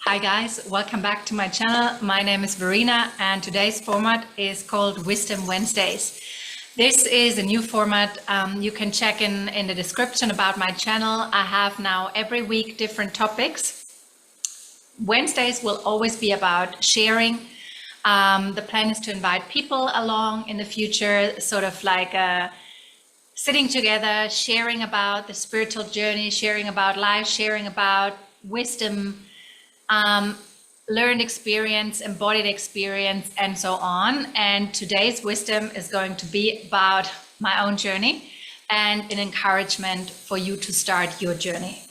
Hi guys, welcome back to my channel. My name is Verena and today's format is called Wisdom Wednesdays. This is a new format. You can check in the description about my channel. I have now every week different topics. Wednesdays will always be about sharing. The plan is to invite people along in the future, sort of like sitting together, sharing about the spiritual journey, sharing about life, sharing about wisdom, learned experience, embodied experience, and so on. And today's wisdom is going to be about my own journey and an encouragement for you to start your journey.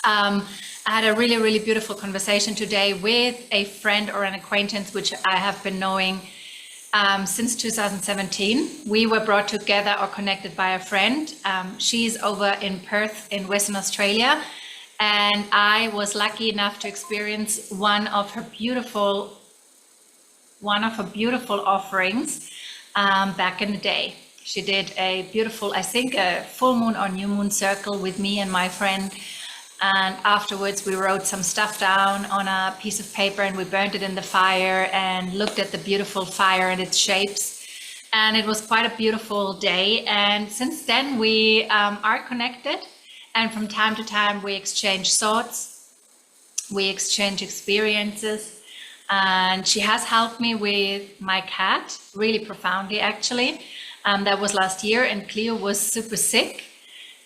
I had a really, really beautiful conversation today with a friend or an acquaintance, which I have been knowing since 2017. We were brought together or connected by a friend. She's over in Perth in Western Australia. And I was lucky enough to experience one of her beautiful offerings back in the day. She did a beautiful, I think, a full moon or new moon circle with me and my friend. And afterwards, we wrote some stuff down on a piece of paper and we burned it in the fire and looked at the beautiful fire and its shapes. And it was quite a beautiful day. And since then, we are connected. And from time to time, we exchange thoughts, we exchange experiences. And she has helped me with my cat, really profoundly, actually. That was last year, and Cleo was super sick.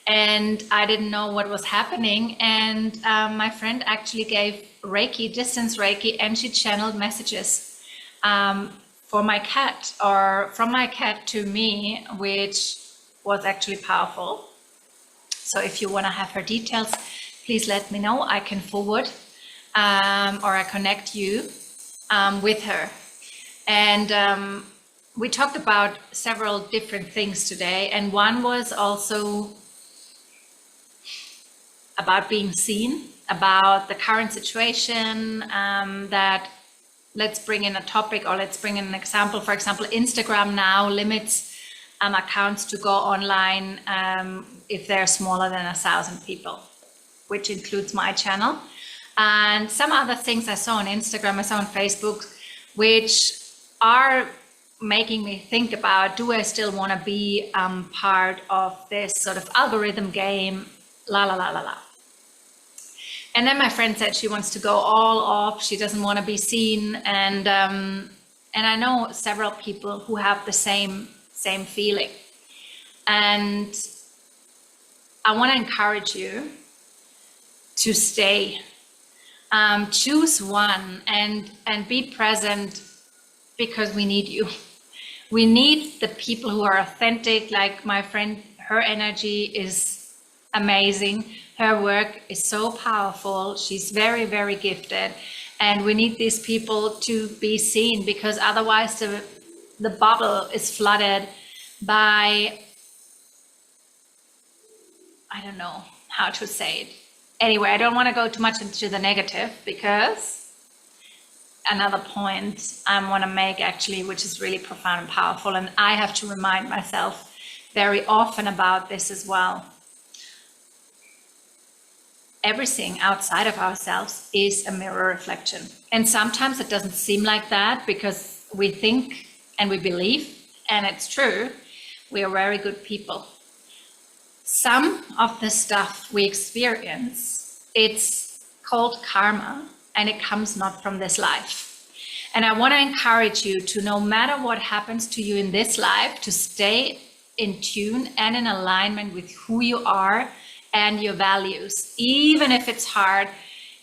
And I didn't know what was happening. And my friend actually gave Reiki, distance Reiki, and she channeled messages for my cat, or from my cat to me, which was actually powerful. So if you want to have her details, please let me know. I can forward or I connect you with her. And we talked about several different things today. And one was also about being seen, about the current situation, that let's bring in a topic or let's bring in an example. For example, Instagram now limits accounts to go online if they're smaller than 1,000 people, which includes my channel. And some other things I saw on Instagram, I saw on Facebook, which are making me think about, do I still want to be part of this sort of algorithm game, la la la la la. And then my friend said she wants to go all off, she doesn't want to be seen. And I know several people who have the same feeling. And I want to encourage you to stay, choose one and be present, because we need you. We need the people who are authentic, like my friend. Her energy is amazing. Her work is so powerful. She's very, very gifted. And we need these people to be seen, because otherwise the bubble is flooded by, I don't know how to say it. Anyway, I don't want to go too much into the negative, because another point I want to make actually, which is really profound and powerful, and I have to remind myself very often about this as well. Everything outside of ourselves is a mirror reflection. And sometimes it doesn't seem like that, because we think and we believe, and it's true, we are very good people. Some of the stuff we experience, it's called karma, and it comes not from this life. And I want to encourage you to, no matter what happens to you in this life, to stay in tune and in alignment with who you are and your values, even if it's hard,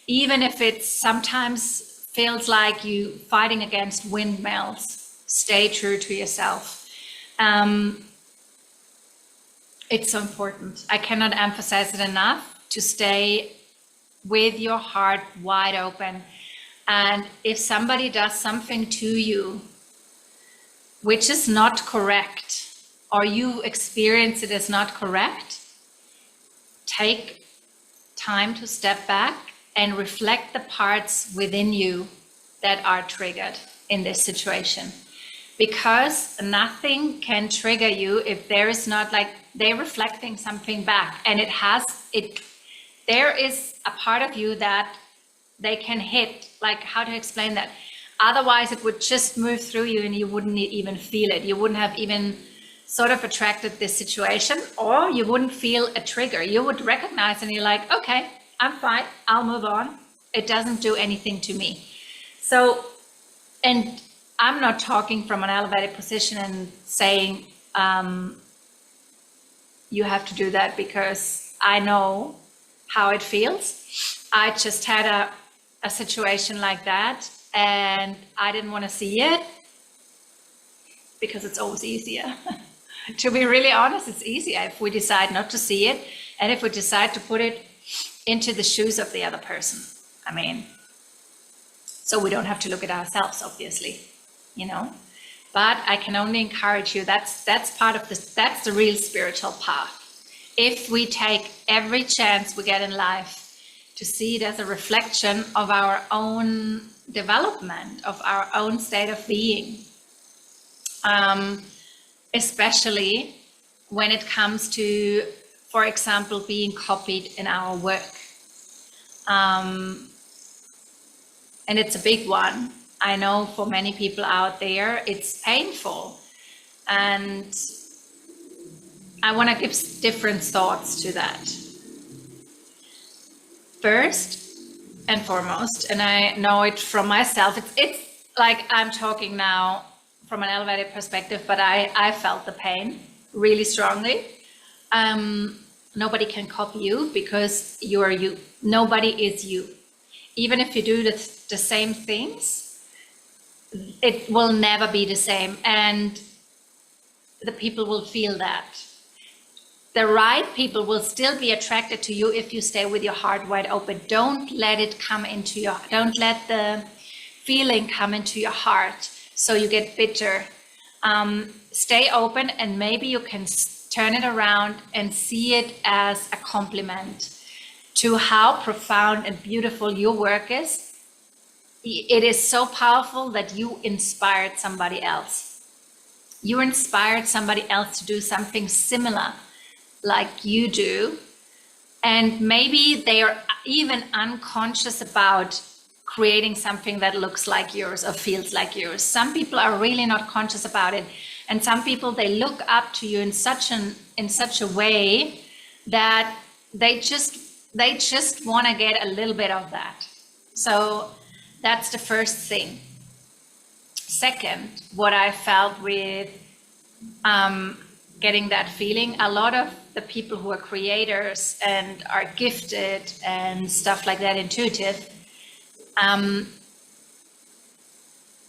even if it sometimes feels like you fighting against windmills. Stay true to yourself. It's so important. I cannot emphasize it enough, to stay with your heart wide open. And if somebody does something to you which is not correct, or you experience it as not correct, take time to step back and reflect the parts within you that are triggered in this situation. Because nothing can trigger you if there is not, like, they're reflecting something back, and there is a part of you that they can hit, like, how to explain that? Otherwise, it would just move through you and you wouldn't even feel it. You wouldn't have even sort of attracted this situation, or you wouldn't feel a trigger. You would recognize and you're like, okay, I'm fine, I'll move on. It doesn't do anything to me. So, and I'm not talking from an elevated position and saying you have to do that, because I know how it feels. I just had a situation like that, and I didn't want to see it, because it's always easier. To be really honest, it's easier if we decide not to see it, and if we decide to put it into the shoes of the other person. I mean, so we don't have to look at ourselves, obviously, you know. But I can only encourage you, that's part of this, that's the real spiritual path. If we take every chance we get in life to see it as a reflection of our own development, of our own state of being, especially when it comes to, for example, being copied in our work. And it's a big one. I know for many people out there, it's painful. And I want to give different thoughts to that. First and foremost, and I know it from myself, it's like I'm talking now from an elevated perspective, but I felt the pain really strongly. Nobody can copy you, because you are you. Nobody is you. Even if you do the same things, it will never be the same, and the people will feel that. The right people will still be attracted to you if you stay with your heart wide open. Don't let it come into your, don't let the feeling come into your heart so you get bitter. Stay open, and maybe you can turn it around and see it as a compliment to how profound and beautiful your work is. It is so powerful that you inspired somebody else. You inspired somebody else to do something similar like you do. And maybe they are even unconscious about creating something that looks like yours or feels like yours. Some people are really not conscious about it. And some people, they look up to you in such a way that they just want to get a little bit of that. So that's the first thing. Second, what I felt with getting that feeling, a lot of the people who are creators and are gifted and stuff like that, intuitive,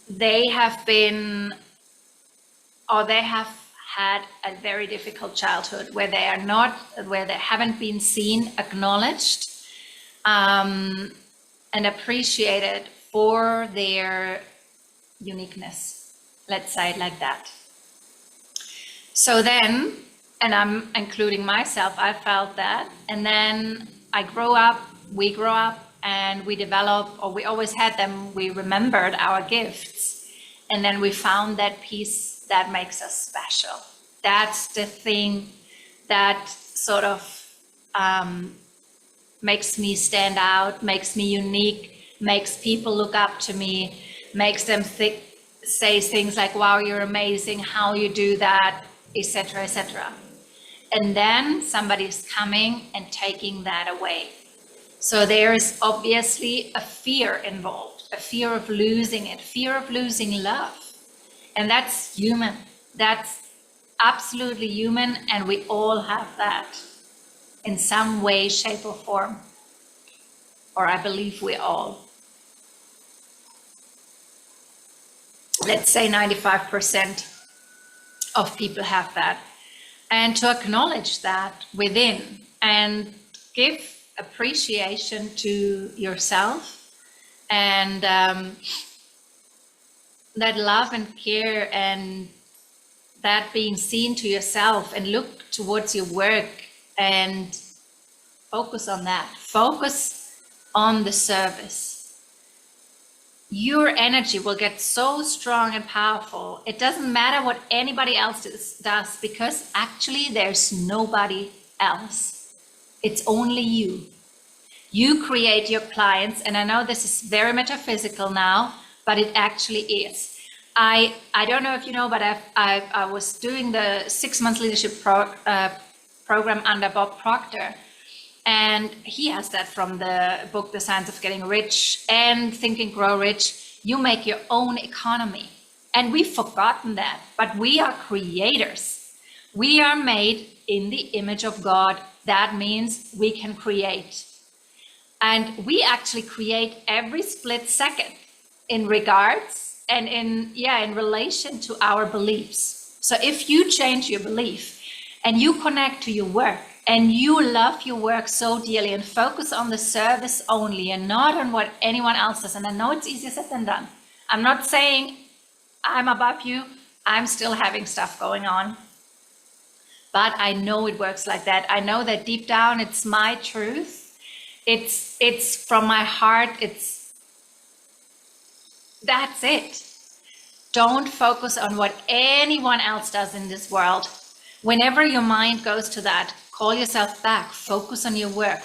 they have been, or they have had a very difficult childhood where they haven't been seen, acknowledged, and appreciated for their uniqueness. Let's say it like that. So then, and I'm including myself, I felt that. And then we grow up, and we develop, or we always had them, we remembered our gifts. And then we found that piece that makes us special. That's the thing that sort of makes me stand out, makes me unique, makes people look up to me, makes them say things like, wow, you're amazing, how you do that, etc., etc. And then somebody's coming and taking that away. So there is obviously a fear involved, a fear of losing it, fear of losing love. And that's human. That's absolutely human, and we all have that in some way, shape, or form. Or I believe we all. Let's say 95% of people have that. And to acknowledge that within and give appreciation to yourself, and that love and care and that being seen to yourself, and look towards your work and focus on that. Focus on the service. Your energy will get so strong and powerful. It doesn't matter what anybody else does, because actually there's nobody else. It's only you. You create your clients, and I know this is very metaphysical now, but it actually is. I don't know if you know, but I was doing the 6 month leadership program under Bob Proctor, and he has that from the book The Science of Getting Rich and Think and Grow Rich. You make your own economy, and we've forgotten that, but we are creators. We are made in the image of God. That means we can create. And we actually create every split second in regards and in relation to our beliefs. So if you change your belief and you connect to your work and you love your work so dearly and focus on the service only and not on what anyone else does, and I know it's easier said than done. I'm not saying I'm above you. I'm still having stuff going on. But I know it works like that. I know that deep down it's my truth. It's from my heart. That's it. Don't focus on what anyone else does in this world. Whenever your mind goes to that, call yourself back, focus on your work,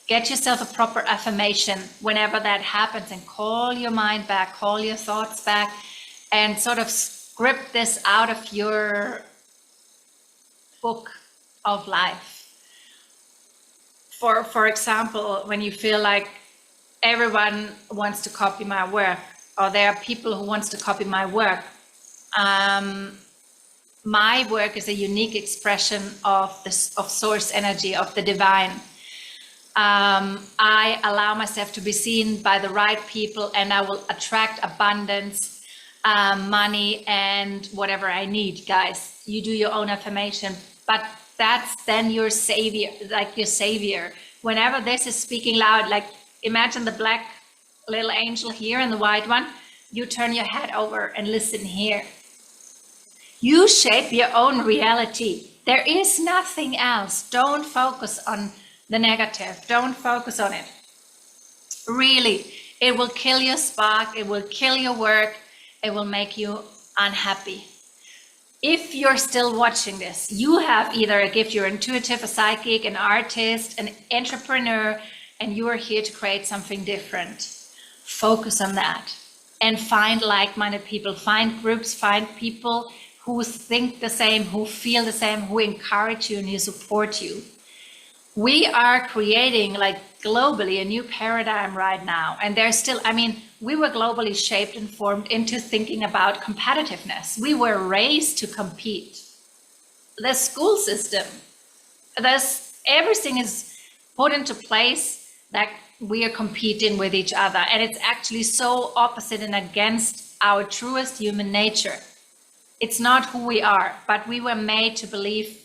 get yourself a proper affirmation whenever that happens, and call your mind back, call your thoughts back, and sort of script this out of your book of life. For example, when you feel like everyone wants to copy my work, or there are people who wants to copy my work, my work is a unique expression of source energy, of the divine. I allow myself to be seen by the right people, and I will attract abundance, money, and whatever I need. Guys, you do your own affirmation, but that's then your savior, like your savior. Whenever this is speaking loud, like imagine the black little angel here and the white one, you turn your head over and listen here. You shape your own reality. There is nothing else. Don't focus on the negative. Don't focus on it. Really, it will kill your spark. It will kill your work. It will make you unhappy. If you're still watching this, you have either a gift, you're intuitive, a psychic, an artist, an entrepreneur, and you are here to create something different. Focus on that and find like-minded people, find groups, find people who think the same, who feel the same, who encourage you and who support you. We are creating, like, globally a new paradigm right now. And there's still, we were globally shaped and formed into thinking about competitiveness. We were raised to compete. The school system, everything is put into place that we are competing with each other. And it's actually so opposite and against our truest human nature. It's not who we are, but we were made to believe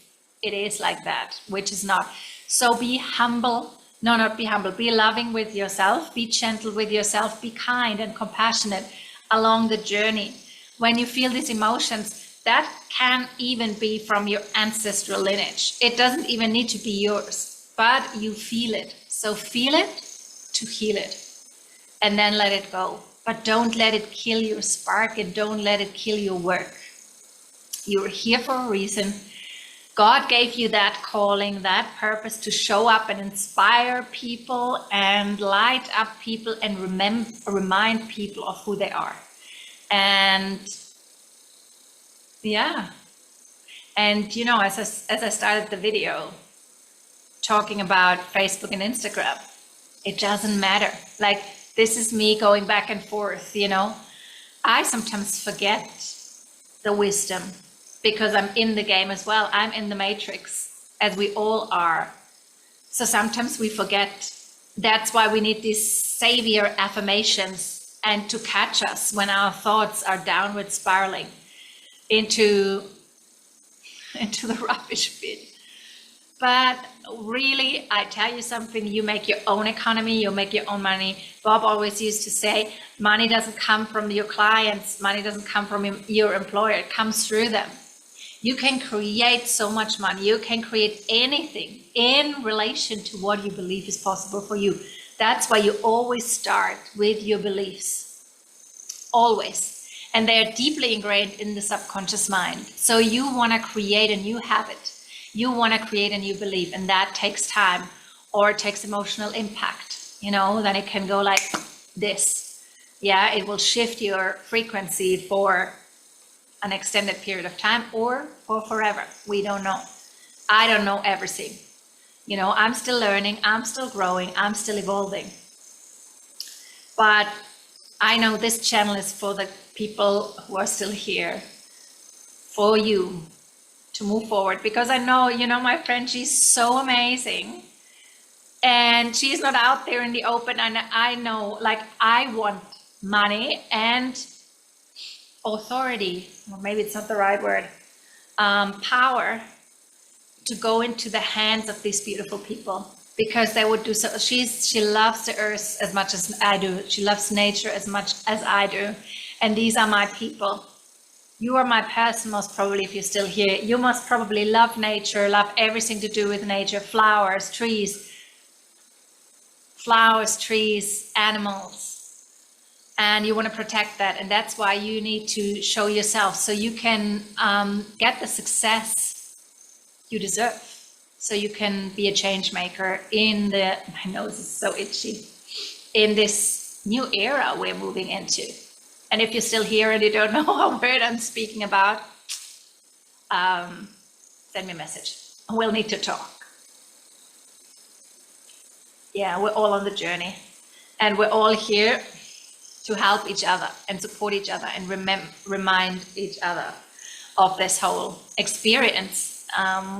it is like that, which is not. So be humble. No, not be humble. Be loving with yourself. Be gentle with yourself. Be kind and compassionate along the journey. When you feel these emotions, that can even be from your ancestral lineage. It doesn't even need to be yours, but you feel it. So feel it to heal it, and then let it go. But don't let it kill your spark, and don't let it kill your work. You're here for a reason. God gave you that calling, that purpose to show up and inspire people and light up people and remind people of who they are. And yeah. And you know, as I started the video talking about Facebook and Instagram, it doesn't matter. Like, this is me going back and forth, you know. I sometimes forget the wisdom, because I'm in the game as well. I'm in the matrix, as we all are. So sometimes we forget. That's why we need these savior affirmations, and to catch us when our thoughts are downward spiraling into the rubbish bin. But really, I tell you something, you make your own economy, you make your own money. Bob always used to say, money doesn't come from your clients, money doesn't come from your employer, it comes through them. You can create so much money. You can create anything in relation to what you believe is possible for you. That's why you always start with your beliefs. Always. And they are deeply ingrained in the subconscious mind. So you want to create a new habit. You want to create a new belief, and that takes time. or takes emotional impact, you know, then it can go like this. Yeah, it will shift your frequency for an extended period of time or for forever. We don't know. I don't know everything. You know, I'm still learning, I'm still growing, I'm still evolving. But I know this channel is for the people who are still here, for you to move forward, because I know, you know, my friend, she's so amazing and she's not out there in the open. And I know, like, I want money and authority, or maybe it's not the right word, power to go into the hands of these beautiful people, because they would do so. She loves the earth as much as I do. She loves nature as much as I do. And these are my people. You are my person, most probably, if you're still here. You must probably love nature, love everything to do with nature, flowers, trees, animals. And you want to protect that. And that's why you need to show yourself so you can get the success you deserve. So you can be a change maker in the, my nose is so itchy, in this new era we're moving into. And if you're still here and you don't know what word I'm speaking about, send me a message. We'll need to talk. Yeah, we're all on the journey. And we're all here to help each other and support each other and remind each other of this whole experience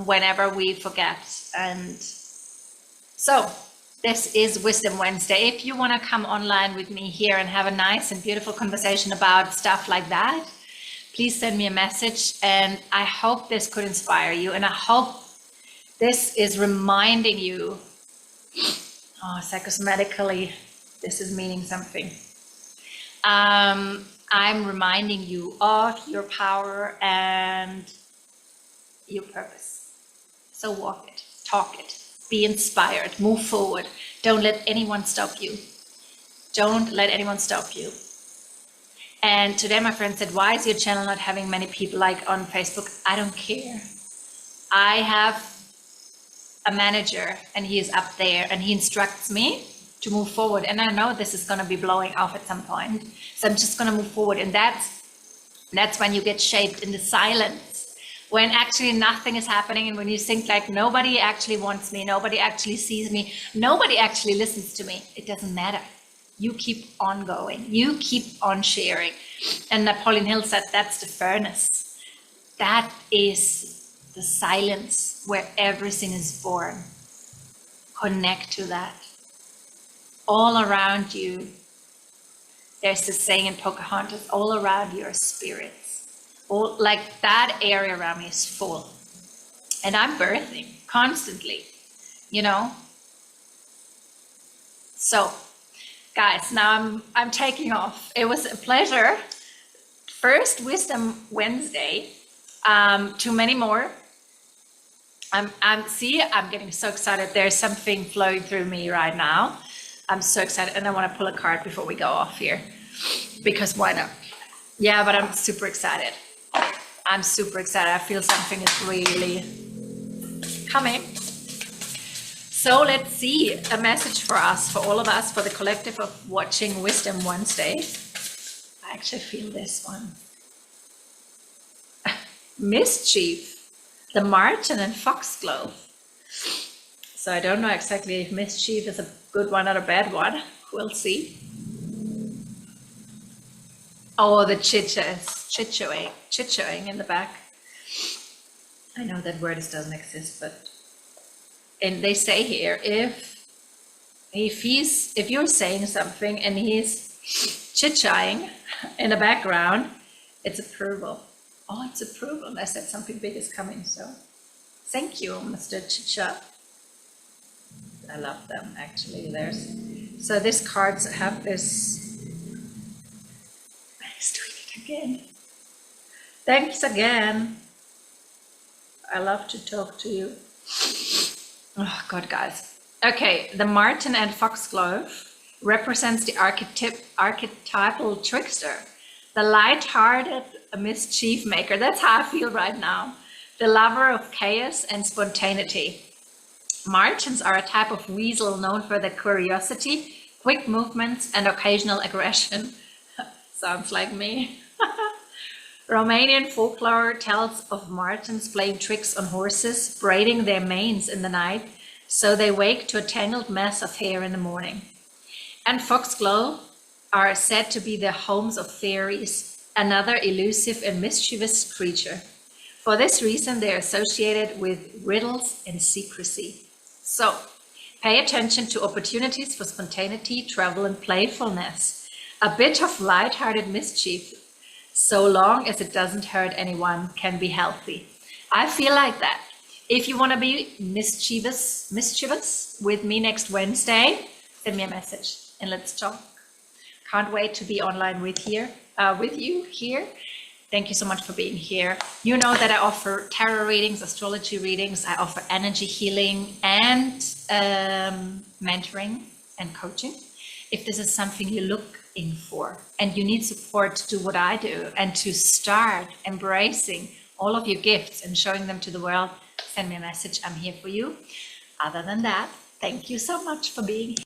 whenever we forget. And so this is Wisdom Wednesday. If you want to come online with me here and have a nice and beautiful conversation about stuff like that, please send me a message. And I hope this could inspire you. And I hope this is reminding you, psychosomatically, this is meaning something. I'm reminding you of your power and your purpose. So walk it, talk it, be inspired, move forward. Don't let anyone stop you. Don't let anyone stop you. And today my friend said, why is your channel not having many people like on Facebook? I don't care. I have a manager and he is up there and he instructs me to move forward. And I know this is going to be blowing off at some point. So I'm just going to move forward. And that's when you get shaped in the silence, when actually nothing is happening. And when you think like nobody actually wants me, nobody actually sees me, nobody actually listens to me. It doesn't matter. You keep on going. You keep on sharing. And Napoleon Hill said, that's the furnace. That is the silence where everything is born. Connect to that. All around you, there's this saying in Pocahontas, all around you are spirits. All, like that area around me is full. And I'm birthing constantly, you know? So, guys, now I'm taking off. It was a pleasure. First Wisdom Wednesday, too many more. I'm getting so excited. There's something flowing through me right now. I'm so excited, and I want to pull a card before we go off here, because why not? Yeah, but I'm super excited. I'm super excited. I feel something is really coming. So let's see, a message for us, for all of us, for the collective of watching Wisdom Wednesday. I actually feel this one. Mischief, the marten and foxglove. So I don't know exactly if mischief is a good one or a bad one. We'll see. Oh, the chit-chatting in the back. I know that word doesn't exist, but and they say here, if you're saying something and he's chit-chatting in the background, it's approval. Oh, it's approval. I said something big is coming, so thank you, Mr. Chit-chat. I love them, actually. So these cards have this. He's doing it again. Thanks again. I love to talk to you. Oh God, guys. Okay, the marten and foxglove represents the archetypal trickster, the light-hearted mischief maker. That's how I feel right now. The lover of chaos and spontaneity. Martians are a type of weasel known for their curiosity, quick movements, and occasional aggression. Sounds like me. Romanian folklore tells of Martians playing tricks on horses, braiding their manes in the night, so they wake to a tangled mess of hair in the morning. And foxglove are said to be the homes of fairies, another elusive and mischievous creature. For this reason, they are associated with riddles and secrecy. So, pay attention to opportunities for spontaneity, travel, and playfulness. A bit of light-hearted mischief, so long as it doesn't hurt anyone, can be healthy. I feel like that. If you want to be mischievous with me next Wednesday, send me a message and let's talk. Can't wait to be online with you here. Thank you so much for being here. You know that I offer tarot readings, astrology readings. I offer energy healing and mentoring and coaching. If this is something you're looking for and you need support to do what I do and to start embracing all of your gifts and showing them to the world, send me a message. I'm here for you. Other than that, thank you so much for being here.